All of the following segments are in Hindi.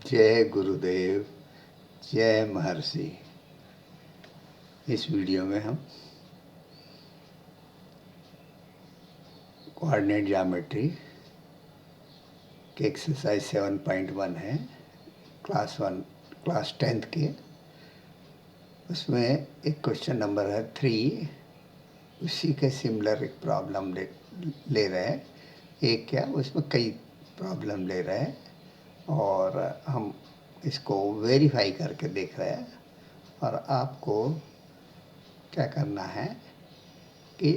जय गुरुदेव, जय महर्षि। इस वीडियो में हम कोऑर्डिनेट ज्योमेट्री के एक्सरसाइज 7.1 है, क्लास 10th के। उसमें एक क्वेश्चन नंबर है 3, उसी के सिमिलर एक प्रॉब्लम ले रहे हैं। एक क्या, उसमें कई प्रॉब्लम ले रहे हैं और हम इसको वेरीफाई करके देख रहे हैं। और आपको क्या करना है कि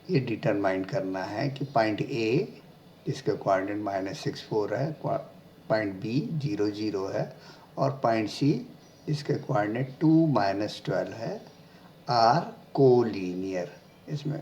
ये डिटरमाइन करना है कि पॉइंट ए जिसके कोऑर्डिनेट -64 है, पॉइंट बी 0 0 है, और पॉइंट सी जिसके कोऑर्डिनेट 2 -12 है, आर कोलीनियर। इसमें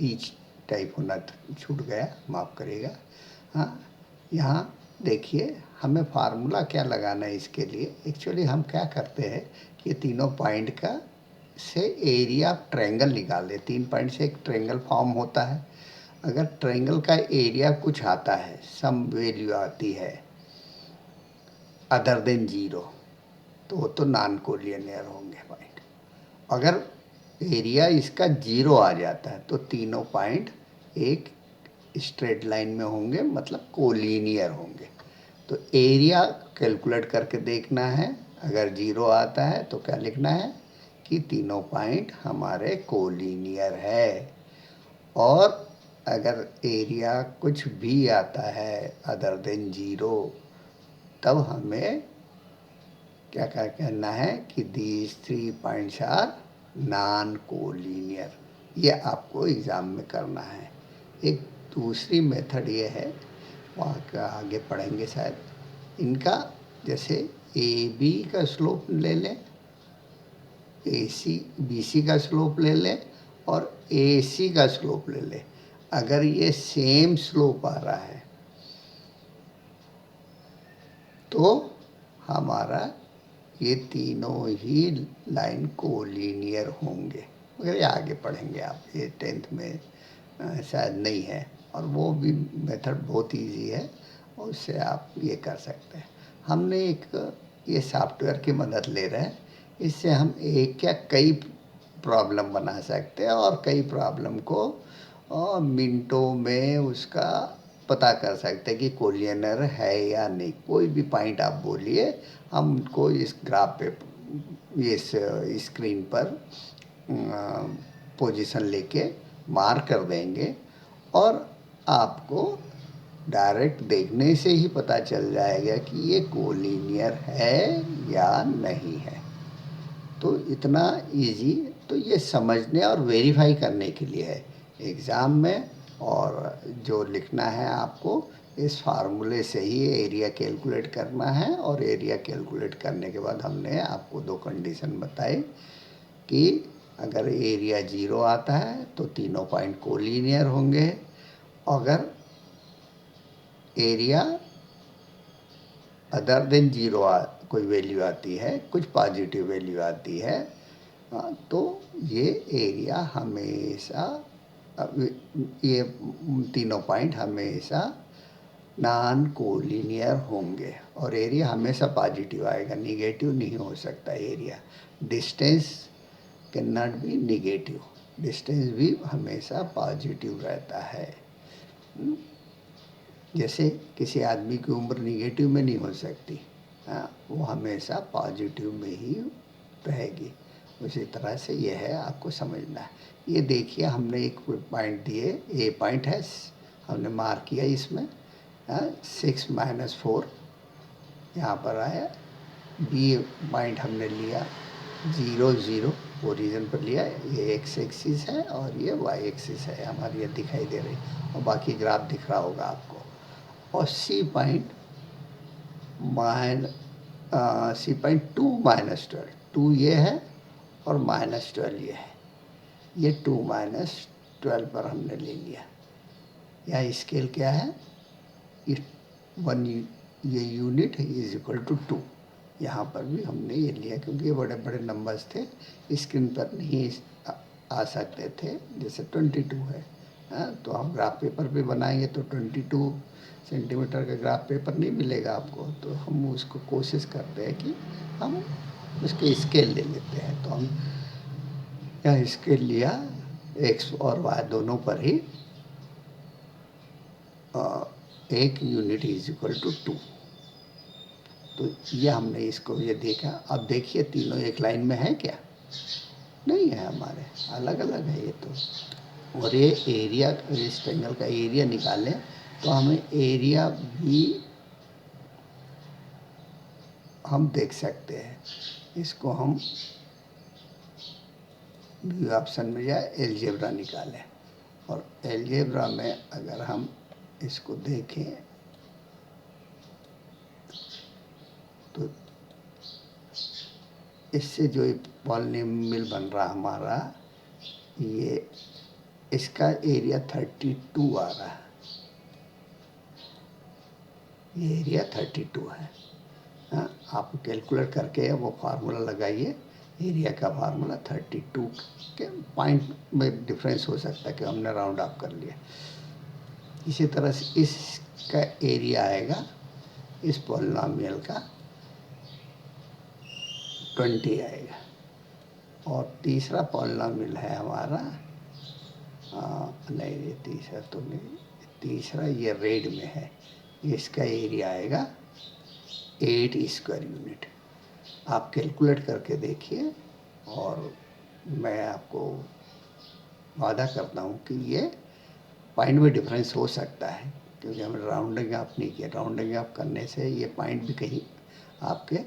ईच टाइप होना छूट गया, माफ़ करिएगा। हाँ, यहाँ देखिए हमें फार्मूला क्या लगाना है इसके लिए। एक्चुअली हम क्या करते हैं कि ये तीनों पॉइंट का से एरिया ऑफ ट्रायंगल निकाल ले। 3 पॉइंट से एक ट्रायंगल फॉर्म होता है। अगर ट्रायंगल का एरिया कुछ आता है, सम वैल्यू आती है अदर देन 0, तो वो तो नॉन कोलिनियर होंगे पॉइंट। अगर एरिया इसका 0 आ जाता है तो तीनों पॉइंट एक स्ट्रेट लाइन में होंगे, मतलब कोलिनियर होंगे। तो एरिया कैलकुलेट करके देखना है। अगर 0 आता है तो क्या लिखना है कि तीनों पॉइंट हमारे कोलिनियर है। और अगर एरिया कुछ भी आता है अदर देन 0, तब हमें क्या कहना है कि these 3 points are non collinear. ये आपको एग्ज़ाम में करना है। एक दूसरी मेथड ये है, वहाँ का आगे पढ़ेंगे शायद। इनका जैसे ए बी का स्लोप ले लें, ए सी बी सी का स्लोप ले लें, और ए सी का स्लोप ले लें। अगर ये सेम स्लोप आ रहा है तो हमारा ये तीनों ही लाइन कोलिनियर होंगे। मगर ये आगे पढ़ेंगे आप, ये 10th में शायद नहीं है। और वो भी मेथड बहुत इजी है, और उससे आप ये कर सकते हैं। हमने एक ये सॉफ्टवेयर की मदद ले रहे हैं। इससे हम एक या कई प्रॉब्लम बना सकते हैं, और कई प्रॉब्लम को मिनटों में उसका पता कर सकते हैं कि कोलिनियर है या नहीं। कोई भी पॉइंट आप बोलिए, हम उनको इस ग्राफ पे, इस स्क्रीन पर पोजीशन लेके मार्क कर देंगे, और आपको डायरेक्ट देखने से ही पता चल जाएगा कि ये कोलिनियर है या नहीं है। तो इतना इजी, तो ये समझने और वेरीफाई करने के लिए है एग्ज़ाम में। और जो लिखना है आपको, इस फार्मूले से ही एरिया कैलकुलेट करना है। और एरिया कैलकुलेट करने के बाद हमने आपको 2 कंडीशन बताई कि अगर एरिया 0 आता है तो तीनों पॉइंट कोलिनियर होंगे। अगर एरिया अदर देन 0 कोई वैल्यू आती है, कुछ पॉजिटिव वैल्यू आती है, तो ये एरिया हमेशा, ये तीनों पॉइंट हमेशा नॉन कोलिनियर होंगे। और एरिया हमेशा पॉजिटिव आएगा, निगेटिव नहीं हो सकता area. Distance can not be negative, distance भी हमेशा पॉजिटिव रहता है। जैसे किसी आदमी की उम्र निगेटिव में नहीं हो सकती, वो हमेशा पॉजिटिव में ही रहेगी। उसी तरह से ये है, आपको समझना है। ये देखिए, हमने एक पॉइंट दिए, ए पॉइंट है, हमने मार्क किया इसमें 6 -4 यहाँ पर आया। बी पॉइंट हमने लिया 0 0 ओरिजिन पर लिया। ये एक्स एक्सिस है और ये वाई एक्सिस है हमारी, ये दिखाई दे रही, और बाकी ग्राफ दिख रहा होगा आपको। और सी पॉइंट 2 -12, 2 ये है और -12 ये है। ये 2 -12 पर हमने ले लिया। यहाँ स्केल क्या है, ये 1 ये यूनिट इज इक्वल टू 2। यहाँ पर भी हमने ये लिया क्योंकि ये बड़े बड़े नंबर्स थे, स्क्रीन पर नहीं आ सकते थे। जैसे 22 है, हाँ, तो हम ग्राफ पेपर पे बनाएंगे तो 22 सेंटीमीटर का ग्राफ पेपर नहीं मिलेगा आपको, तो हम उसको कोशिश करते हैं कि हम उसके स्केल ले लेते हैं। तो हम यहाँ स्केल लिया, एक्स और वाई दोनों पर ही 1 यूनिट इज इक्वल टू 2। तो ये हमने इसको ये देखा। अब देखिए तीनों एक लाइन में है क्या? नहीं है, हमारे अलग अलग है ये तो। और ये एरिया, इस ट्रायंगल का एरिया निकालें तो हमें एरिया भी हम देख सकते हैं। इसको हम व्यू ऑप्शन में जाए, एलजेब्रा निकालें, और एलजेब्रा में अगर हम इसको देखें तो इससे जो पॉलिनोमियल बन रहा हमारा, ये इसका एरिया 32 आ रहा है। ये एरिया 32 है। हाँ, आप कैलकुलेट करके वो फार्मूला लगाइए। एरिया का फार्मूला 32 के पॉइंट में डिफरेंस हो सकता है कि हमने राउंड ऑफ कर लिया। इसी तरह से इसका एरिया आएगा इस पॉलिनोमियल का 20 आएगा। और तीसरा पॉलिनोमियल है हमारा, नहीं ये तीसरा तो नहीं, तीसरा ये रेड में है, इसका एरिया आएगा 8 स्क्वायर यूनिट। आप कैलकुलेट करके देखिए, और मैं आपको वादा करता हूँ कि ये पॉइंट में डिफरेंस हो सकता है, क्योंकि हमने राउंडिंग अप नहीं किया। राउंडिंग अप करने से ये पॉइंट भी कहीं आपके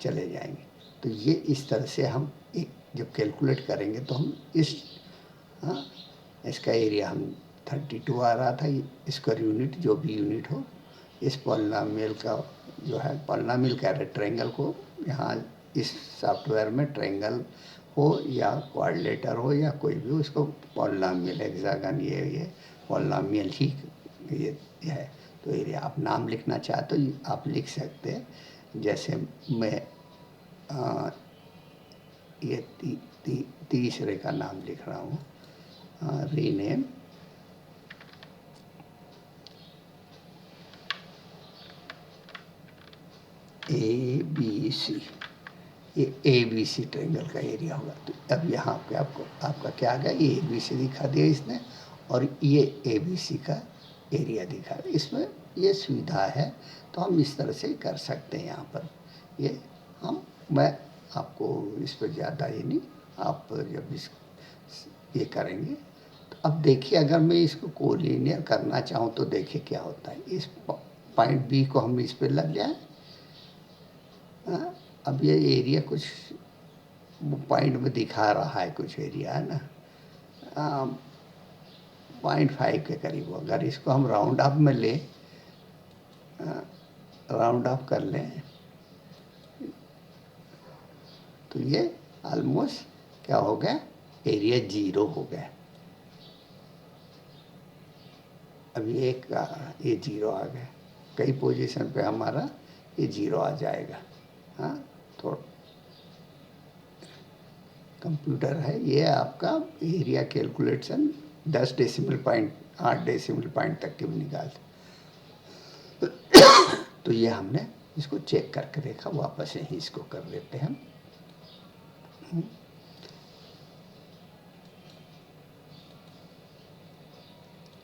चले जाएंगे। तो ये इस तरह से हम एक जब कैलकुलेट करेंगे तो हम हाँ, इसका एरिया हम 32 आ रहा था स्क्वायर यूनिट, जो भी यूनिट हो। इस पॉलिनोमियल का जो है, पॉलिनोमियल कह रहे ट्रायंगल को, यहाँ इस सॉफ्टवेयर में ट्रायंगल हो या क्वाड्रिलेटर हो या कोई भी, उसको पॉलिनोमियल, हेक्सागन, ये पॉलिनोमियल ही ये है। तो एरिया आप नाम लिखना चाहते हो आप लिख सकते हैं। जैसे मैं ये तीसरे का नाम लिख रहा हूँ, रीनेम ABC। ये ABC ट्रायंगल का एरिया होगा। तो अब यहाँ पे आपका क्या आ गया, ये ABC दिखा दिया इसने, और ये ABC का एरिया दिखा। इसमें ये सुविधा है, तो हम इस तरह से कर सकते हैं। यहाँ पर ये मैं आपको इस पर ज़्यादा ये नहीं, आप जब ये करेंगे तो अब देखिए, अगर मैं इसको कोलिनियर करना चाहूँ तो देखिए क्या होता है। इस पॉइंट बी को हम इस पर लग जाए। अब ये एरिया कुछ पॉइंट में दिखा रहा है, कुछ एरिया है ना 0.5 के करीब। अगर इसको हम राउंड ऑफ में ले, राउंड ऑफ कर लें तो ये ऑलमोस्ट क्या हो गया, एरिया 0 हो गया। अब ये 0 आ गया। कई पोजीशन पे हमारा ये 0 आ जाएगा। हाँ, तो कंप्यूटर है ये आपका area calculation 10 decimal point, 8 decimal point तक के भी निकालते। तो ये हमने इसको चेक करके देखा। वापस यही इसको कर लेते हैं हम।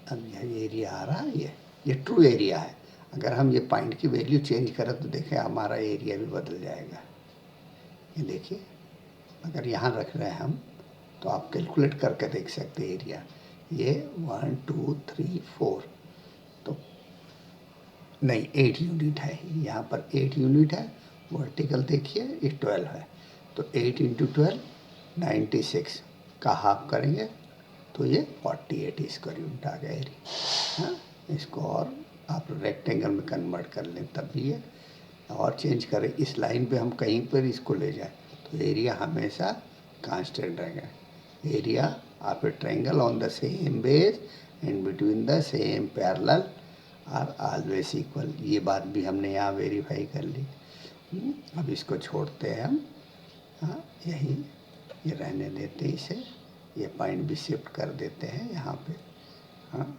अब यह एरिया आ रहा है, ये ट्रू एरिया है। अगर हम ये पॉइंट की वैल्यू चेंज करें तो देखें हमारा एरिया भी बदल जाएगा। ये देखिए, अगर यहाँ रख रहे हैं हम तो आप कैलकुलेट करके देख सकते हैं एरिया। ये 1 2 3 4 तो नहीं 8 यूनिट है। यहाँ पर 8 यूनिट है। वर्टिकल देखिए ये 12 है। तो 8 इंटू 12 96 का हाफ करेंगे तो ये 48 स्क्वायर यूनिट आ गया एरिया। हाँ, इसको और आप रेक्टेंगल में कन्वर्ट कर लें तब भी ये, और चेंज करें इस लाइन पे हम कहीं पर इसको ले जाएं तो एरिया हमेशा कांस्टेंट रहेगा। Area of a triangle on the same base and between the same parallel are always equal. ये बात भी हमने यहाँ वेरीफाई कर ली। अब इसको छोड़ते हैं हम। हाँ, यही ये रहने देते हैं इसे। ये पॉइंट भी शिफ्ट कर देते हैं यहाँ पे। हाँ,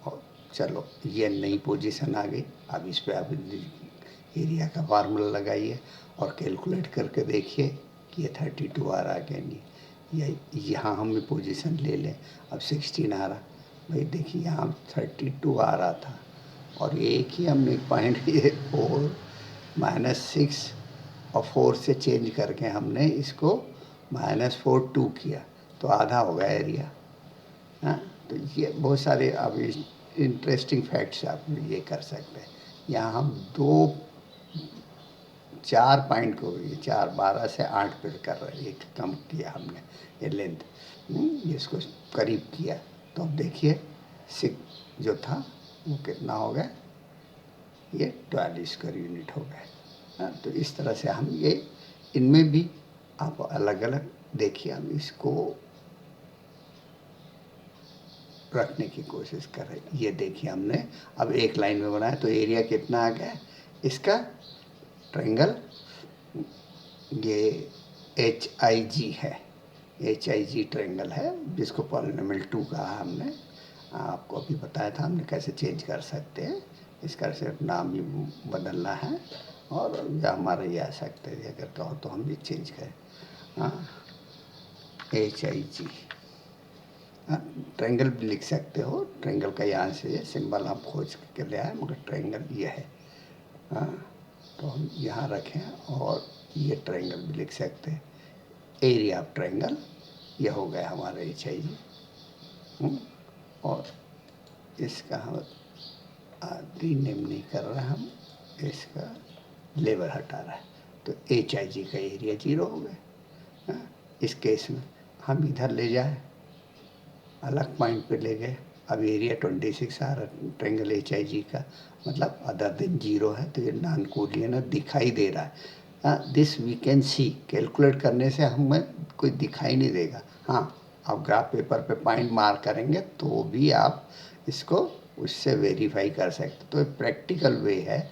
और चलो ये नई पोजीशन आ गई। अब इस पे आप एरिया का फार्मूला लगाइए और कैलकुलेट करके देखिए कि ये 32 आ रहा कि नहीं। या यहाँ हम पोजीशन ले लें, अब 16 आ रहा। भाई देखिए यहाँ 32 आ रहा था और एक ही हमने पॉइंट ये 4 -6 और 4 से चेंज करके हमने इसको -4 2 किया तो आधा हो गया एरिया। हाँ, तो ये बहुत सारे अब इंटरेस्टिंग फैक्ट्स आप ये कर सकते हैं। यहाँ हम 4 पॉइंट को ये 4 12 से 8 पे कर रहे हैं, एक कम किया हमने ये लेंथ, इसको करीब किया। तो अब देखिए 6 जो था वो कितना हो गया, ये 12 स्क्वायर यूनिट हो गए। हाँ, तो इस तरह से हम ये इनमें भी आप अलग अलग देखिए, हम इसको रखने की कोशिश कर रहे हैं। ये देखिए हमने अब एक लाइन में बनाया तो एरिया कितना आ गया इसका ट्रायंगल, ये HIG है, HIG ट्रायंगल है जिसको पॉलिनोमियल 2 कहा हमने। आपको अभी बताया था हमने कैसे चेंज कर सकते हैं, इसका सिर्फ नाम ही बदलना है और या हमारा ये आ सकते हैं, अगर कहो तो हम भी चेंज करें। हाँ, HIG ट्रायंगल भी लिख सकते हो, ट्रायंगल का यहाँ से सिंबल आप खोज के ले आए, मगर ट्रायंगल ये है। हाँ, तो हम यहाँ रखें और ये ट्रायंगल भी लिख सकते हैं, एरिया ऑफ ट्रायंगल ये हो गया हमारा HIG। और इसका हम रीनेम नहीं कर रहे, हम इसका लेबर हटा रहा है, तो HIG का एरिया 0 हो गया। इस केस में हम इधर ले जाए, अलग पॉइंट पे ले गए, अब एरिया 26 आ रहा ट्रायंगल HIG का, मतलब अदर देन 0 है तो ये नॉन कोलिनियर दिखाई दे रहा है। This we can see, calculate करने से हमें कोई दिखाई नहीं देगा। हाँ, आप ग्राफ पेपर पे पॉइंट मार्क करेंगे तो भी आप इसको उससे वेरीफाई कर सकते। तो एक प्रैक्टिकल वे है,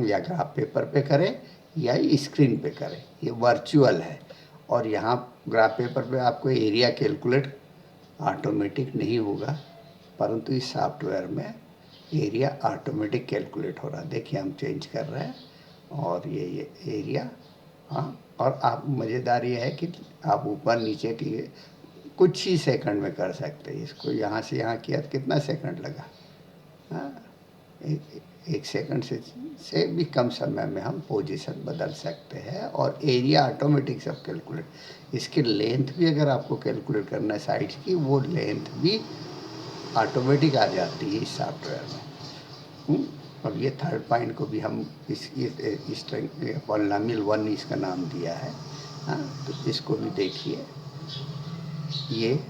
या ग्राफ पेपर पे करें या स्क्रीन पे करें, ये वर्चुअल है। और यहाँ ग्राफ पेपर पे आपको एरिया कैलकुलेट ऑटोमेटिक नहीं होगा, परंतु इस सॉफ्टवेयर में एरिया ऑटोमेटिक कैलकुलेट हो रहा है। देखिए हम चेंज कर रहे हैं और ये एरिया। हाँ, और आप मज़ेदार ये है कि आप ऊपर नीचे की कुछ ही सेकंड में कर सकते हैं इसको। यहाँ से यहाँ किया तो कितना सेकंड लगा, हाँ, एक सेकंड से भी कम समय में हम पोजीशन बदल सकते हैं और एरिया ऑटोमेटिक सब कैलकुलेट। इसकी लेंथ भी अगर आपको कैलकुलेट करना है साइड्स की, वो लेंथ भी ऑटोमेटिक आ जाती है इस सॉफ्टवेयर में। अब ये थर्ड पॉइंट को भी हम इस पॉलिनोमियल 1 इसका नाम दिया है। हाँ, तो इसको भी देखिए, ये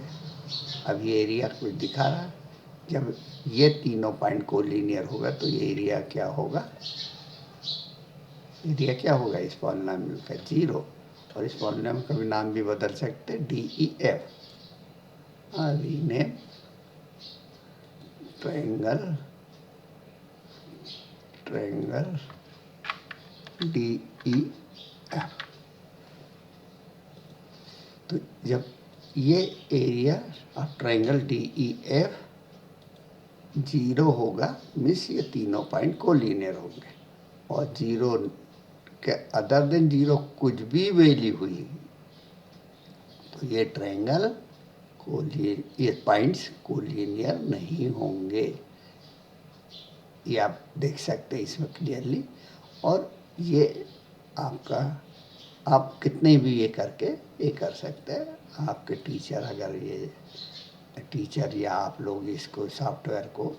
अब ये एरिया कुछ दिखा रहा है। जब ये तीनों पॉइंट कोलिनियर होगा तो ये एरिया क्या होगा, एरिया क्या होगा इस पॉलिनोमियल का 0। और इस पॉलिनोमियल का भी नाम भी बदल सकते हैं, DEF, रीनेम ट्रायंगल DEF। तो जब ये एरिया ऑफ ट्रायंगल DEF 0 होगा, मीन्स ये तीनों पॉइंट कोलिनियर होंगे। और 0 के अदर देन 0 कुछ भी वैल्यू हुई तो ये ट्रायंगल ये पॉइंट्स कोलिनियर नहीं होंगे। ये आप देख सकते हैं इसमें क्लियरली। और ये आपका, आप कितने भी ये करके ये कर सकते हैं। आपके टीचर, अगर ये टीचर या आप लोग इसको सॉफ्टवेयर को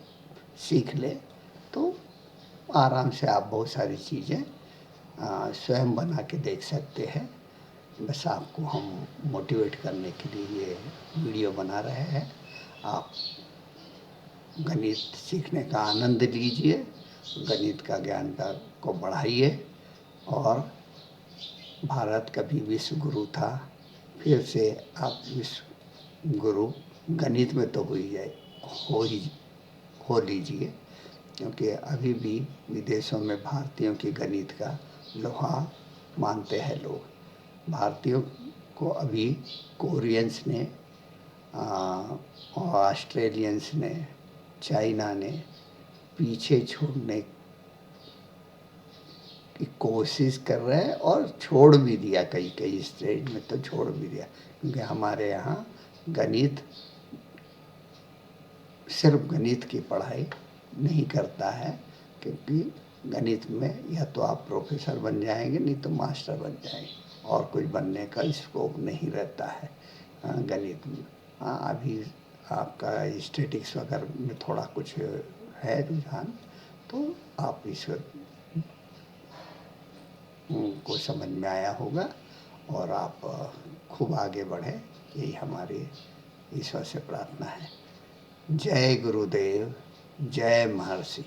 सीख ले तो आराम से आप बहुत सारी चीज़ें स्वयं बना के देख सकते हैं। बस आपको हम मोटिवेट करने के लिए ये वीडियो बना रहे हैं। आप गणित सीखने का आनंद लीजिए, गणित का ज्ञान को बढ़ाइए। और भारत कभी विश्व गुरु था, फिर से आप विश्व गुरु गणित में तो हो लीजिए, क्योंकि अभी भी विदेशों में भारतीयों की गणित का लोहा मानते हैं लोग। भारतीयों को अभी कोरियंस ने और ऑस्ट्रेलियंस ने चाइना ने पीछे छोड़ने की कोशिश कर रहे हैं और छोड़ भी दिया, कई कई स्टेट में तो छोड़ भी दिया, क्योंकि हमारे यहाँ गणित, सिर्फ गणित की पढ़ाई नहीं करता है, क्योंकि गणित में या तो आप प्रोफेसर बन जाएंगे, नहीं तो मास्टर बन जाएंगे, और कुछ बनने का स्कोप नहीं रहता है गणित में। हाँ, अभी आपका स्टैटिक्स वगैरह में थोड़ा कुछ है रुझान, तो आप इस को समझ में आया होगा और आप खूब आगे बढ़े, यही हमारी ईश्वर से प्रार्थना है। जय गुरुदेव, जय महर्षि।